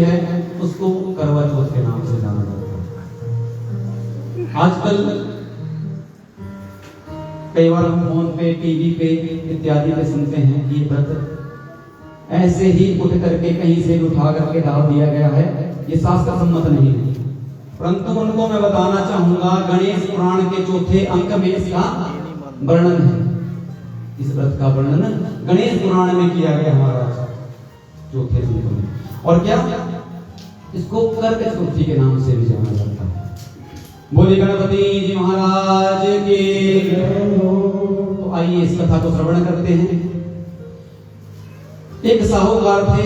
है उसको करवा चौथ के नाम से जाना जाता है। आजकल कई बार हम फोन पे, टीवी पे इत्यादि पे सुनते हैं कि व्रत ऐसे ही उठ करके कहीं से उठा करके डाल दिया गया है, ये शास्त्र सम्मत नहीं है। परंतु उनको मैं बताना चाहूंगा, गणेश पुराण के चौथे अंक में इसका वर्णन है। इस व्रत का वर्णन गणेश पुराण में किया गया हमारा चौथे अंक में। और क्या इसको करक चतुर्थी के नाम से भी जाना जाता है। बोले गणपति जी महाराज की। तो आइए इस कथा को श्रवण करते हैं। एक साहूकार थे,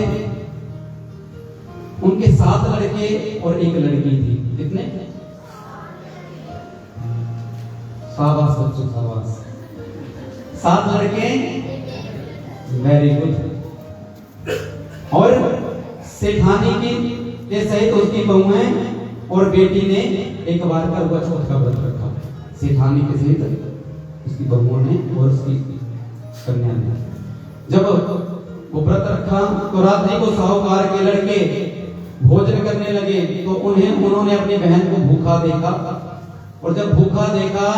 उनके 7 लड़के और 1 लड़की थी। कितने? शाबाश बच्चों, शाबाश। 7 लड़के, वेरी गुड। और सेठानी के सहित उसकी बहुएं और बेटी ने एक बार करवा चौथ का व्रत रखा। सेठानी के सहित उसकी बहुओं ने और उसकी कन्या ने जब वो व्रत रखा तो रात्रि को साहूकार के लड़के भोजन करने लगे तो उन्होंने अपनी बहन को भूखा देखा। और जब भूखा देखा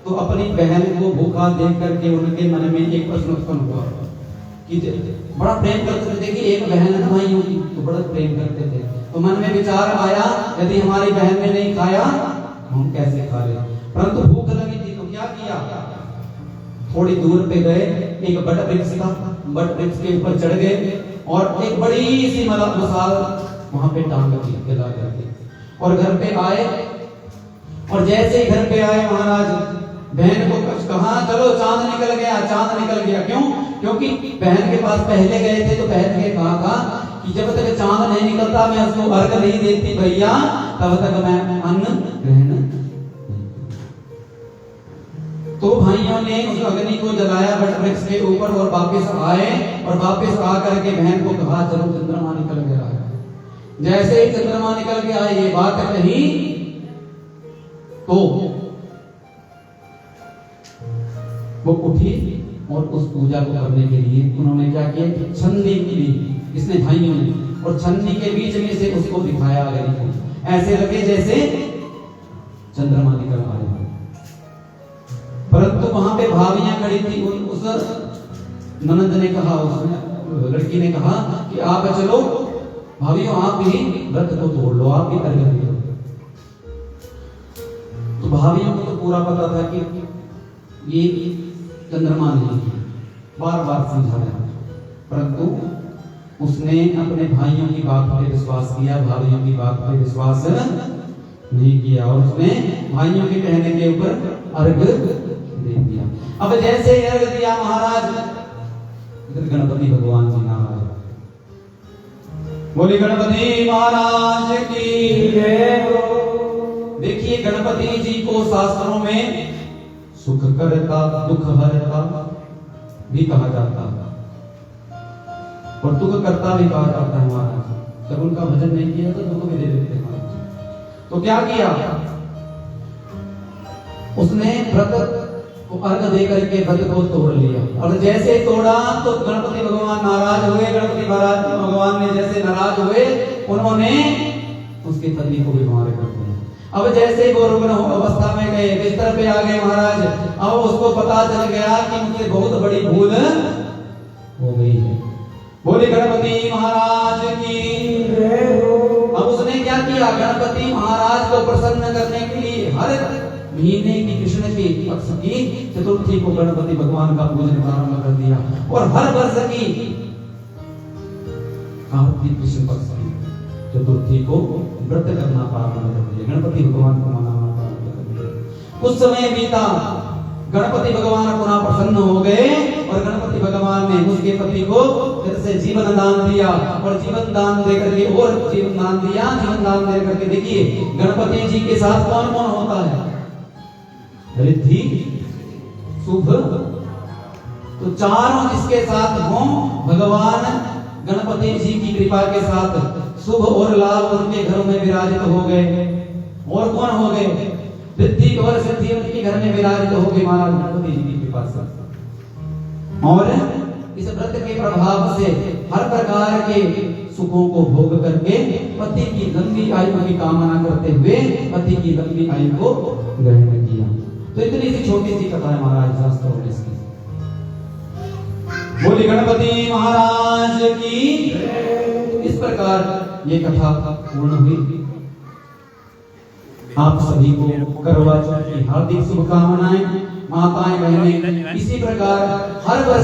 तो अपनी बहन को भूखा देख करके उनके मन में एक प्रश्न उत्पन्न हुआ कि बड़ा प्रेम करते थे कि एक बहन है भाइयों की, तो बड़ा प्रेम करते थे। तो मन में विचार आया, यदि हमारी बहन ने नहीं खाया हम कैसे खा ले। परंतु भूख लगी थी तो क्या किया, थोड़ी दूर पे गए, एक बट वृक्ष था, बट वृक्ष के ऊपर चढ़ गए और एक बड़ी सी मसाल वहां पे टांग दी जला करके। और घर पे आए, और जैसे ही घर पे आए महाराज, बहन को कहा चलो चांद निकल गया, चांद निकल गया। क्यों? क्योंकि बहन के पास पहले गए थे तो बहन ने कहा था कि जब तक चांद नहीं निकलता मैं उसको अर्घ नहीं देती भैया, तब तक मैं अन्न ग्रहण। तो भाइयों ने उस अग्नि को जलाया बट वृक्ष के ऊपर और वापस आए, और वापस आकर के बहन को कहा चलो चंद्रमा निकल गया है। जैसे ही चंद्रमा निकल के आए ये बात कही तो वो उठी और उस पूजा को करने के लिए उन्होंने क्या किया, छन्नी ली इसने भाइयों ने, और छन्नी के बीच में से उसको दिखाया अग्नि को। ऐसे लगे जैसे चंद्रमा निकल आए। परंतु वहां पे भाभियां खड़ी थी। उस ननद ने कहा, उस लड़की ने कहा कि आप चलो भाभियों, आप भी व्रत को तोड़ लो, आप भी अर्घ दे लो। तो भाभियों को तो पूरा पता था कि ये चंद्रमा नहीं, बार बार समझाया, परंतु उसने अपने भाइयों की बात पे विश्वास किया, भाइयों की बात पे विश्वास नहीं किया, और उसने भाइयों के कहने के ऊपर अर्घ दे दिया। अब जैसे अर्घ दिया महाराज, इधर गणपति भगवान जी नाराज। बोली गणपति महाराज की जय। देखिए गणपति जी को शास्त्रों में सुख करता दुख हरता भी कहा जाता है, और दुख करता भी कहा जाता है महाराज। जब उनका भजन नहीं किया तो दुख भी दे देते महाराज। तो क्या किया, उसने व्रत को अर्घ दे करके व्रत को तोड़ लिया। और जैसे तोड़ा तो गणपति भगवान नाराज हुए। गणपति भगवान ने जैसे नाराज हुए, उन्होंने उसके पति को भी मार कर दिया। अब जैसे वो रुग्ण अवस्था में गए, बिस्तर पे आ गए महाराज, अब उसको पता चल गया कि मुझसे बहुत बड़ी भूल हो गई है। बोले गणपति महाराज की। अब उसने क्या किया, गणपति महाराज को प्रसन्न करने के लिए हर महीने की कृष्ण के पक्ष की चतुर्थी को गणपति भगवान का पूजन प्रारंभ कर दिया, और हर वर्ष की कार्तिक कृष्ण पक्ष की चतुर्थी को व्रत करना प्रारंभ कर दिया, गणपति भगवान को मनाना प्रारंभ कर दिया। कुछ समय बीता, गणपति भगवान पुनः प्रसन्न हो गए, और गणपति भगवान ने उसके पति को फिर से जीवन दान दिया, और जीवन दान दे करके और जीवन दान दिया। जीवन दान दे करके देखिए गणपति जी के साथ कौन कौन होता है, रिद्धि शुभ, तो चारों जिसके साथ हों भगवान गणपति जी की कृपा के साथ शुभ और लाभ उनके घरों में विराजित हो गए। और कौन हो गए, रिद्धि और सिद्धि उनके घर में विराजित हो गए महाराज गणपति जी की कृपा से। और इस व्रत के प्रभाव से हर प्रकार के सुखों को भोग करके पति की लंबी आयु की कामना करते हुए पति की लंबी आयु को ग्रहण किया। तो इतनी सी छोटी सी कथा है महाराज शास्त्रों में इसकी। बोली गणपति महाराज की। इस प्रकार ये कथा पूर्ण हुई। आप सभी को करवा चौथ की हार्दिक शुभकामनाएं। माताएं बहनें इसी प्रकार हर वर्ष